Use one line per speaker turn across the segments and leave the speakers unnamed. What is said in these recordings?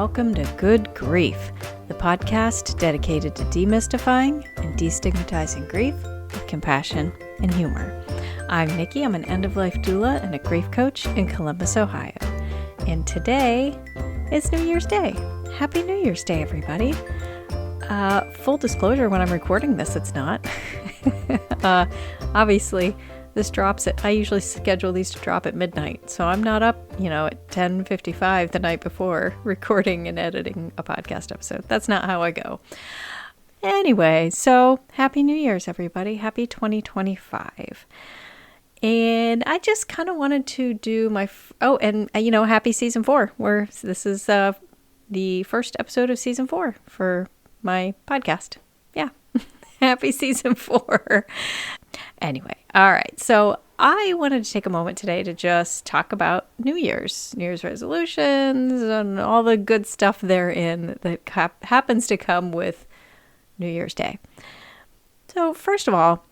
welcome to Good Grief, the podcast dedicated to demystifying and destigmatizing grief with compassion and humor. I'm Nikki. I'm an end-of-life doula and a grief coach in Columbus, Ohio. And today is New Year's Day. Happy New Year's Day, everybody. Full disclosure, when I'm recording this, it's not. Obviously, this drops I usually schedule these to drop at midnight. So I'm not up, at 10:55 the night before recording and editing a podcast episode. That's not how I go. Anyway, so Happy New Year's, everybody. Happy 2025. And I just kind of wanted to do happy season 4, where this is the first episode of season 4 for my podcast. Yeah. Happy season 4. Anyway, all right. So I wanted to take a moment today to just talk about New Year's resolutions and all the good stuff therein that happens to come with New Year's Day. So first of all,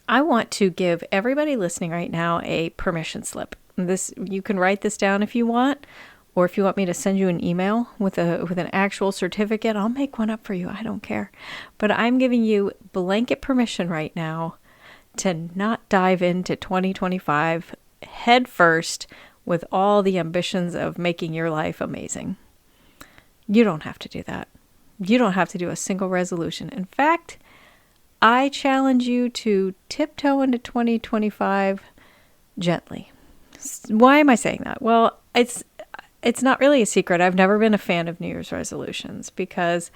I want to give everybody listening right now a permission slip. You can write this down if you want, or if you want me to send you an email with an actual certificate, I'll make one up for you. I don't care. But I'm giving you blanket permission right now to not dive into 2025 head first with all the ambitions of making your life amazing. You don't have to do that. You don't have to do a single resolution. In fact, I challenge you to tiptoe into 2025 gently. Why am I saying that? Well, it's not really a secret. I've never been a fan of New Year's resolutions because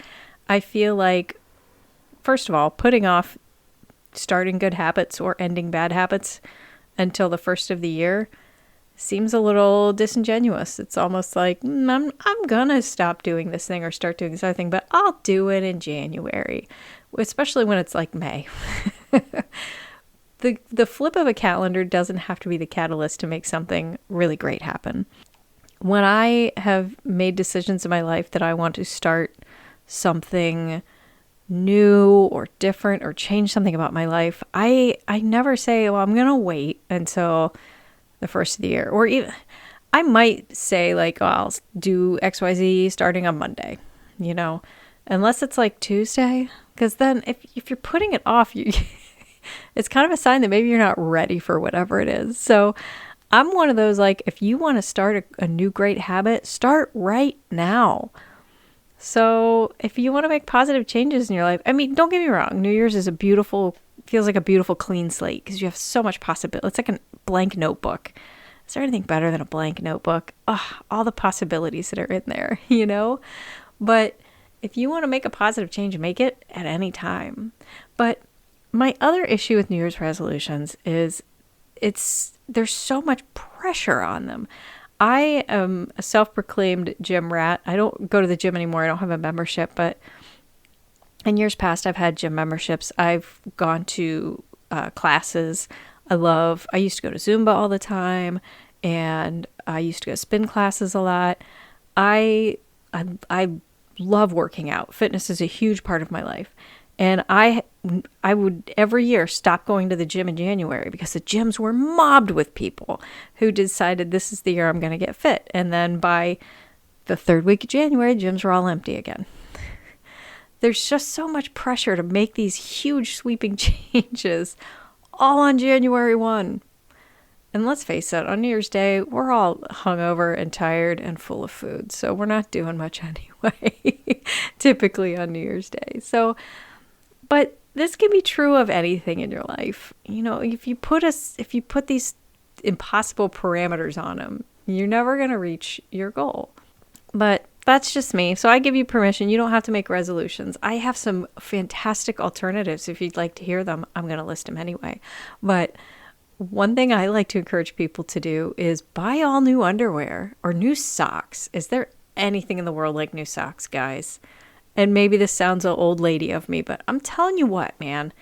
I feel like, first of all, putting off starting good habits or ending bad habits until the first of the year seems a little disingenuous. It's almost like, I'm going to stop doing this thing or start doing this other thing, but I'll do it in January, especially when it's like May. The flip of a calendar doesn't have to be the catalyst to make something really great happen. When I have made decisions in my life that I want to start something new or different or change something about my life, I never say, well, I'm going to wait until the first of the year. Or even, I might say like, oh, I'll do XYZ starting on Monday, unless it's like Tuesday. Because then if you're putting it off, it's kind of a sign that maybe you're not ready for whatever it is. So I'm one of those, like, if you want to start a new great habit, start right now. So if you want to make positive changes in your life, don't get me wrong, New Year's feels like a beautiful clean slate because you have so much possibility. It's like a blank notebook. Is there anything better than a blank notebook? Oh, all the possibilities that are in there, But if you want to make a positive change, make it at any time. But my other issue with New Year's resolutions is there's so much pressure on them. I am a self-proclaimed gym rat. I don't go to the gym anymore. I don't have a membership, but in years past, I've had gym memberships. I've gone to classes. I used to go to Zumba all the time, and I used to go to spin classes a lot. I love working out. Fitness is a huge part of my life. And I would every year stop going to the gym in January because the gyms were mobbed with people who decided this is the year I'm going to get fit. And then by the third week of January, gyms were all empty again. There's just so much pressure to make these huge sweeping changes all on January 1. And let's face it, on New Year's Day, we're all hungover and tired and full of food. So we're not doing much anyway, typically on New Year's Day. But this can be true of anything in your life. If you put these impossible parameters on them, you're never going to reach your goal. But that's just me. So I give you permission. You don't have to make resolutions. I have some fantastic alternatives. If you'd like to hear them, I'm going to list them anyway. But one thing I like to encourage people to do is buy all new underwear or new socks. Is there anything in the world like new socks, guys? And maybe this sounds an old lady of me, but I'm telling you what, man,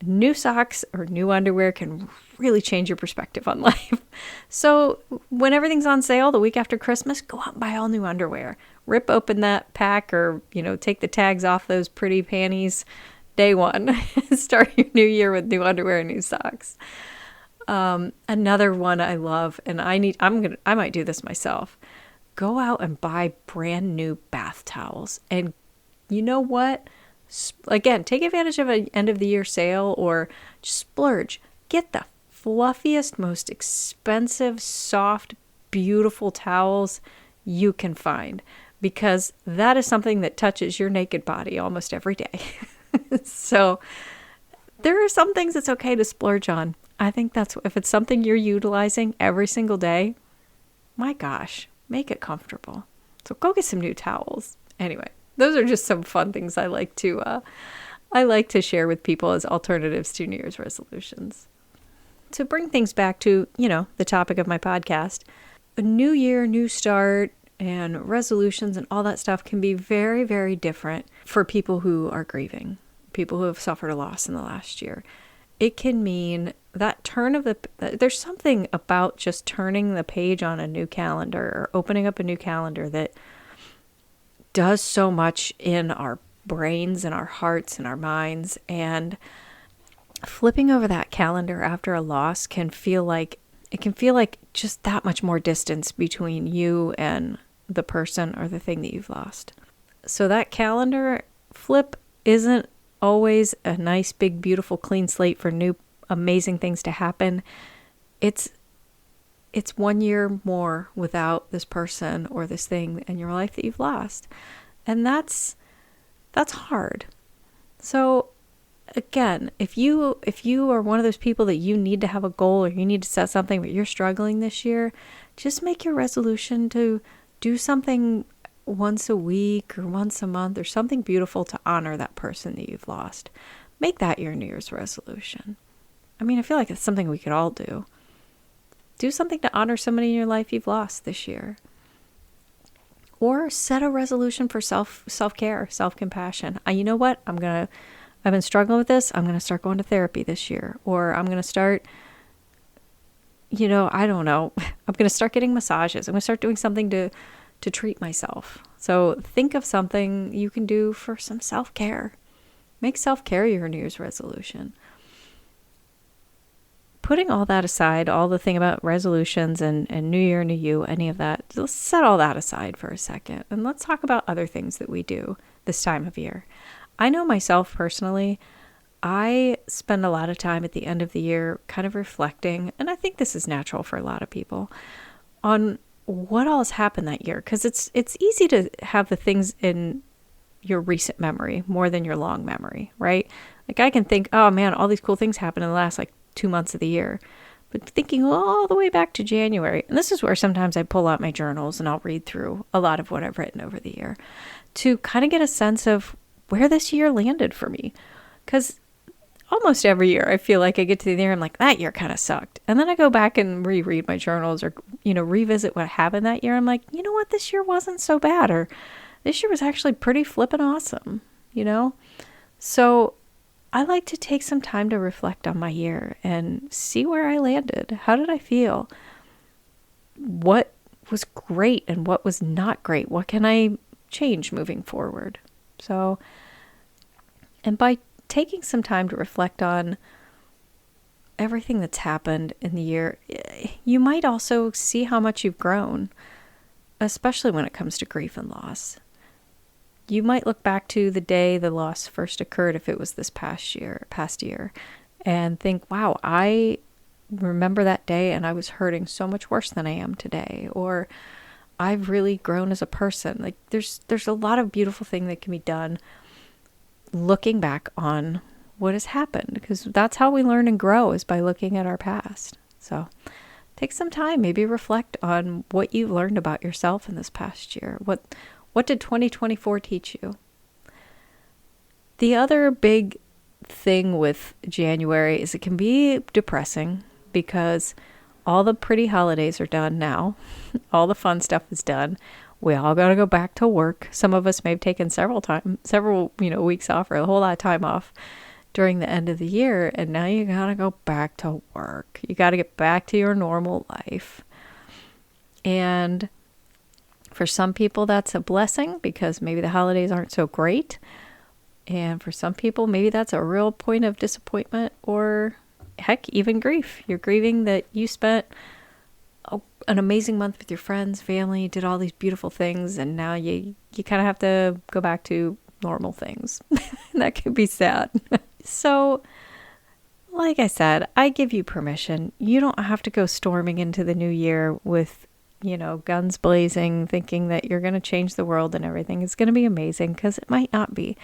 new socks or new underwear can really change your perspective on life. So when everything's on sale the week after Christmas, go out and buy all new underwear. Rip open that pack or, take the tags off those pretty panties day one. Start your new year with new underwear and new socks. Another one I love, and I might do this myself. go out and buy brand new bath towels. And you know what? Again, take advantage of an end of the year sale or just splurge. Get the fluffiest, most expensive, soft, beautiful towels you can find, because that is something that touches your naked body almost every day. So there are some things it's okay to splurge on. I think that's, if it's something you're utilizing every single day, my gosh, make it comfortable. So go get some new towels. Anyway, those are just some fun things I like to share with people as alternatives to New Year's resolutions. To bring things back to, the topic of my podcast, a new year, new start, and resolutions and all that stuff can be very, very different for people who are grieving, people who have suffered a loss in the last year. It can mean that there's something about just turning the page on a new calendar or opening up a new calendar that does so much in our brains and our hearts and our minds. And flipping over that calendar after a loss can feel like just that much more distance between you and the person or the thing that you've lost. So that calendar flip isn't always a nice, big, beautiful, clean slate for new, amazing things to happen. It's 1 year more without this person or this thing in your life that you've lost. And that's hard. So again, if you are one of those people that you need to have a goal or you need to set something, but you're struggling this year, just make your resolution to do something once a week or once a month or something beautiful to honor that person that you've lost. Make that your New Year's resolution. I mean, I feel like it's something we could all do. Do something to honor somebody in your life you've lost this year. Or set a resolution for self-care, self-compassion. You know what? I've been struggling with this. I'm going to start going to therapy this year. Or I'm going to start, I don't know. I'm going to start getting massages. I'm going to start doing something to treat myself. So think of something you can do for some self-care. Make self-care your New Year's resolution. Putting all that aside, all the thing about resolutions and New Year, New You, any of that, let's set all that aside for a second. And let's talk about other things that we do this time of year. I know myself personally, I spend a lot of time at the end of the year kind of reflecting, and I think this is natural for a lot of people, on what all has happened that year. Because it's easy to have the things in your recent memory more than your long memory, right? Like I can think, oh man, all these cool things happened in the last 2 months of the year. But thinking all the way back to January, and this is where sometimes I pull out my journals and I'll read through a lot of what I've written over the year to kind of get a sense of where this year landed for me. Because almost every year I feel like I get to the year, I'm like, that year kind of sucked. And then I go back and reread my journals or, revisit what happened that year. I'm like, you know what, this year wasn't so bad. Or this year was actually pretty flippin' awesome, So I like to take some time to reflect on my year and see where I landed. How did I feel? What was great and what was not great? What can I change moving forward? So, and by taking some time to reflect on everything that's happened in the year, you might also see how much you've grown, especially when it comes to grief and loss. You might look back to the day the loss first occurred, if it was this past year, and think, wow, I remember that day and I was hurting so much worse than I am today. Or I've really grown as a person. There's a lot of beautiful thing that can be done looking back on what has happened, because that's how we learn and grow, is by looking at our past. So take some time, maybe reflect on what you've learned about yourself in this past year. What did 2024 teach you? The other big thing with January is it can be depressing because all the pretty holidays are done now. All the fun stuff is done. We all got to go back to work. Some of us may have taken several weeks off or a whole lot of time off during the end of the year. And now you got to go back to work. You got to get back to your normal life. And for some people, that's a blessing because maybe the holidays aren't so great. And for some people, maybe that's a real point of disappointment or heck, even grief. You're grieving that you spent an amazing month with your friends, family, did all these beautiful things, and now you kind of have to go back to normal things. That could be sad. So, like I said, I give you permission. You don't have to go storming into the new year with, guns blazing, thinking that you're going to change the world and everything is going to be amazing, because it might not be.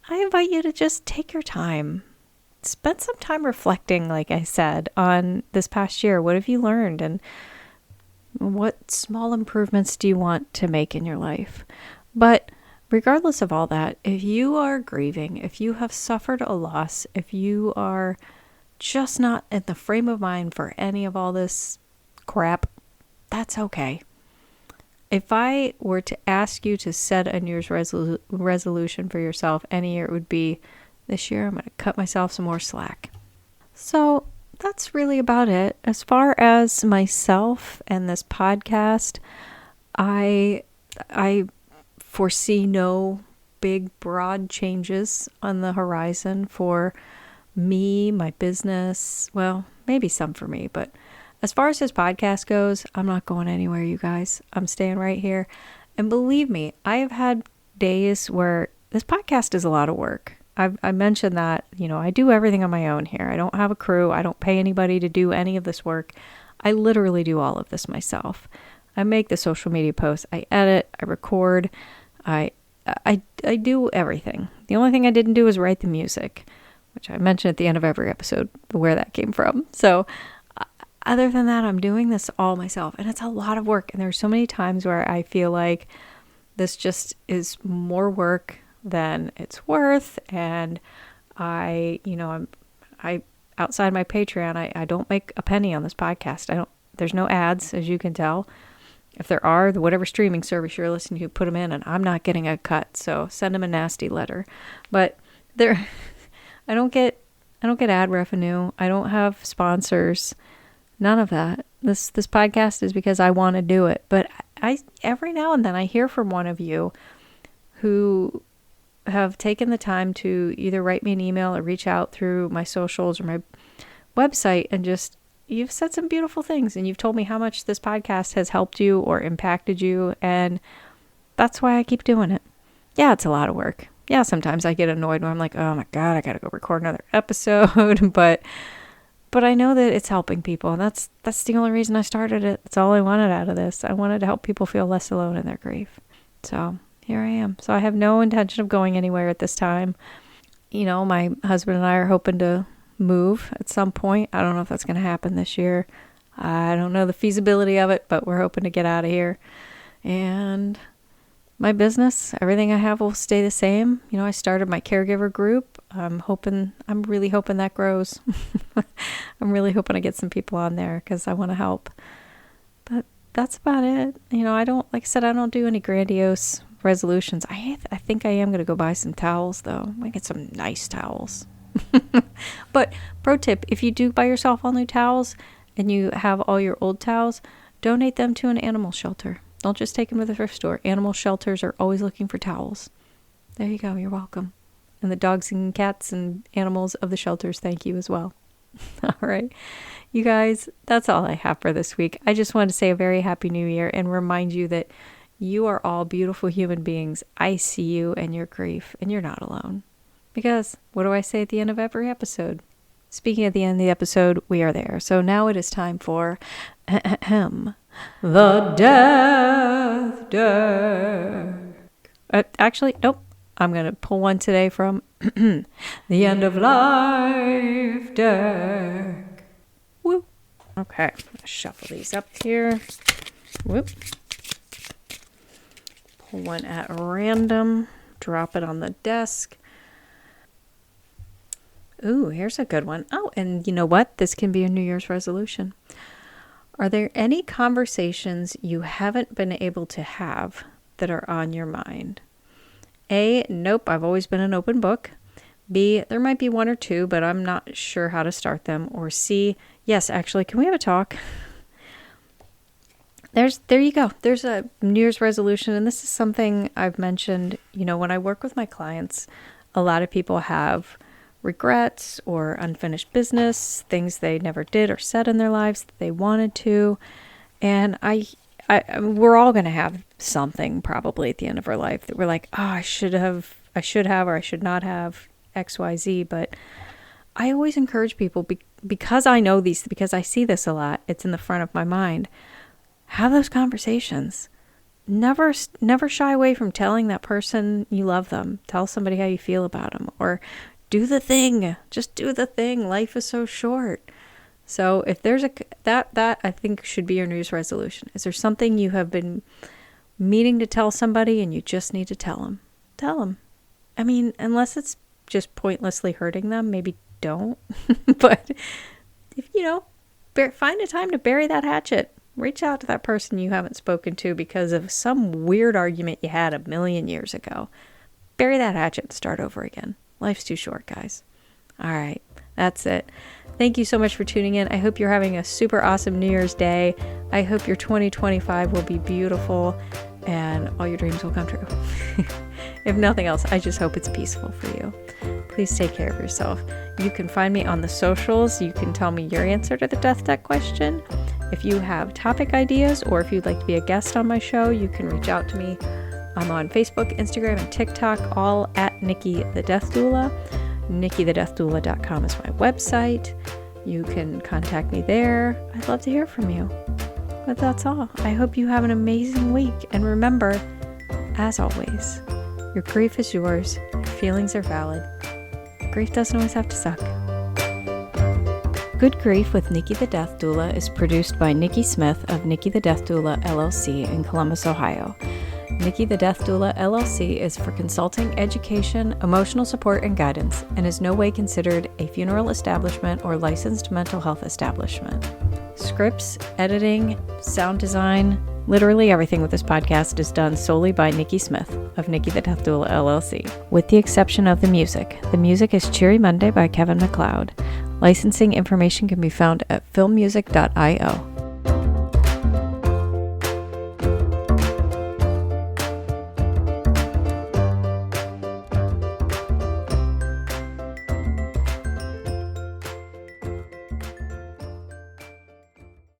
I invite you to just take your time. Spend some time reflecting, like I said, on this past year. What have you learned? And what small improvements do you want to make in your life? But regardless of all that, if you are grieving, if you have suffered a loss, if you are just not in the frame of mind for any of all this crap, that's okay. If I were to ask you to set a New Year's resolution for yourself any year, it would be, this year I'm going to cut myself some more slack. So that's really about it. As far as myself and this podcast, I foresee no big, broad changes on the horizon for me, my business. Well, maybe some for me, but as far as this podcast goes, I'm not going anywhere, you guys. I'm staying right here. And believe me, I have had days where this podcast is a lot of work. I mentioned that, I do everything on my own here. I don't have a crew. I don't pay anybody to do any of this work. I literally do all of this myself. I make the social media posts. I edit. I record. I do everything. The only thing I didn't do is write the music, which I mention at the end of every episode where that came from. So other than that, I'm doing this all myself, and it's a lot of work. And there's so many times where I feel like this just is more work than it's worth. And I outside my Patreon, I don't make a penny on this podcast. There's no ads, as you can tell. If there are, whatever streaming service you're listening to, put them in, and I'm not getting a cut. So send them a nasty letter. But I don't get ad revenue. I don't have sponsors. None of that. This podcast is because I want to do it. But I every now and then I hear from one of you who have taken the time to either write me an email or reach out through my socials or my website, and just, you've said some beautiful things, and you've told me how much this podcast has helped you or impacted you, and that's why I keep doing it. Yeah, it's a lot of work. Yeah, sometimes I get annoyed when I'm like, oh my God, I gotta go record another episode, but I know that it's helping people, and that's the only reason I started it. That's all I wanted out of this. I wanted to help people feel less alone in their grief. So here I am. So I have no intention of going anywhere at this time. My husband and I are hoping to move at some point. I don't know if that's going to happen this year. I don't know the feasibility of it, but we're hoping to get out of here. And my business, everything I have will stay the same. I started my caregiver group. I'm really hoping that grows. I'm really hoping I get some people on there because I want to help. But that's about it. I don't do any grandiose resolutions. I think I am going to go buy some towels, though. I might get some nice towels. But pro tip, if you do buy yourself all new towels and you have all your old towels, donate them to an animal shelter. Don't just take them to the thrift store. Animal shelters are always looking for towels. There you go. You're welcome. And the dogs and cats and animals of the shelters, thank you as well. All right. You guys, that's all I have for this week. I just wanted to say a very happy new year and remind you that you are all beautiful human beings. I see you and your grief, and you're not alone. Because what do I say at the end of every episode? Speaking at the end of the episode, we are there. So now it is time for the Death Deck. Actually, nope. I'm going to pull one today from the End of Life Deck. Woo. Okay, I'm going to shuffle these up here. Whoop. Pull one at random. Drop it on the desk. Ooh, here's a good one. Oh, and you know what? This can be a New Year's resolution. Are there any conversations you haven't been able to have that are on your mind? A, nope, I've always been an open book. B, there might be one or two, but I'm not sure how to start them. Or C, yes, actually, can we have a talk? There you go. There's a New Year's resolution, and this is something I've mentioned, when I work with my clients, a lot of people have regrets or unfinished business, things they never did or said in their lives that they wanted to. And we're all going to have something probably at the end of our life that we're like, oh, I should have, or I should not have XYZ. But I always encourage people, because I know these, because I see this a lot, it's in the front of my mind. Have those conversations. Never shy away from telling that person you love them. Tell somebody how you feel about them, or do the thing. Just do the thing. Life is so short. So if there's that I think should be your New Year's resolution. Is there something you have been meaning to tell somebody and you just need to tell them? Tell them. I mean, unless it's just pointlessly hurting them, maybe don't. But if find a time to bury that hatchet. Reach out to that person you haven't spoken to because of some weird argument you had 1,000,000 years ago. Bury that hatchet and start over again. Life's too short, guys. All right, that's it. Thank you so much for tuning in. I hope you're having a super awesome New Year's Day. I hope your 2025 will be beautiful and all your dreams will come true. If nothing else, I just hope it's peaceful for you. Please take care of yourself. You can find me on the socials. You can tell me your answer to the Death Deck question. If you have topic ideas or if you'd like to be a guest on my show, you can reach out to me. I'm on Facebook, Instagram, and TikTok, all at Nikki the Death Doula. NikkiTheDeathDoula.com is my website. You can contact me there. I'd love to hear from you. But that's all. I hope you have an amazing week. And remember, as always, your grief is yours. Your feelings are valid. Grief doesn't always have to suck. Good Grief with Nikki the Death Doula is produced by Nikki Smith of Nikki the Death Doula LLC in Columbus, Ohio. Nikki the Death Doula LLC is for consulting, education, emotional support, and guidance, and is no way considered a funeral establishment or licensed mental health establishment. Scripts, editing, sound design, literally everything with this podcast is done solely by Nikki Smith of Nikki the Death Doula LLC, with the exception of the music. The music is Cheery Monday by Kevin MacLeod. Licensing information can be found at filmmusic.io.